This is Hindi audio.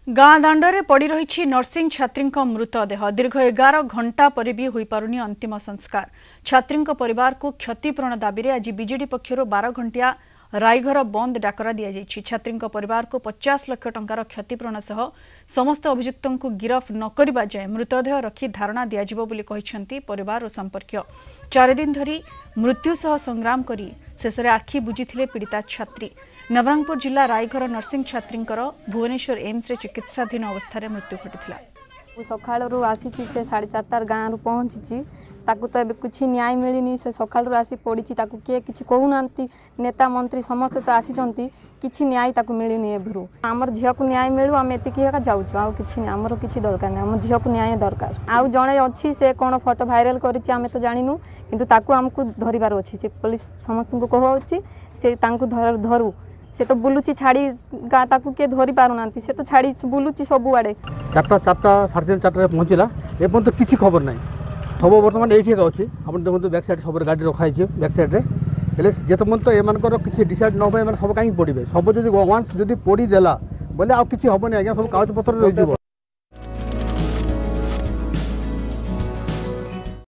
गाँ दाण्डे पड़ रही नर्सिंग छात्री मृतदेह दीर्घ 11 घंटा पर भी हो पारुनी अंतिम संस्कार। छात्री परिवार को क्षतिपूरण दाबी आज बीजेडी पक्षर 12 घंटिया रायघर बंद डाकरा दि जाइछि। छात्री परिवार को 50 लाख टंकार क्षतिपूरण सह समस्त अभियुक्तों को गिरफ न करबा जाए मृतदेह रखी धारणा दियाजिबो बोली कहिसेंती परिवार और संपर्क। 4 दिन धरी मृत्यु सह संग्राम करी शेषरे आखि बुझीथिले पीड़िता छात्री। नवरंगपुर जिला रायघर नर्सिंग छात्री भुवनेश्वर एम्स रे चिकित्साधीन अवस्था मृत्यु घटी। सकाळु आसी से 4:30 गाँव रु पहुँची ताकू तो एबे कुछ न्याय मिलनी से सकाळु आसी पड़ी ताकू किए किछि कहूनांती नेता मंत्री समस्त तो आसीचंती किछि न्याय ताकू मिलनी एभरू हमर झिया को न्याय मिलू हम एति किया जाउछु आ किछि नै हमर किछि दरकार नै हम झिया को न्याय दरकार आ जणे अछि से कोन फोटो वायरल करिछि हमें तो जानिनु किंतु ताकू हमकु धरिबार अछि से पुलिस समस्त को कहउछि से तांकु धरू से तो बुलुची छाड़ी गाँ ताकू किए धरी पारुना से तो छाड़ी बुलुची सब आड़े 4:30 पहुँचला एपन तो किसी खबर ना सब बर्तमान ये अच्छी आप देखो बैक साइड सब गाड़ी रखाई बैक साइड में जिते मन तो एमर किसी डिसाइड न सब कहीं पड़े सब जब वान्स जब पड़देला बोले आ कि हेनी आज्ञा सब कागज पत्र रही।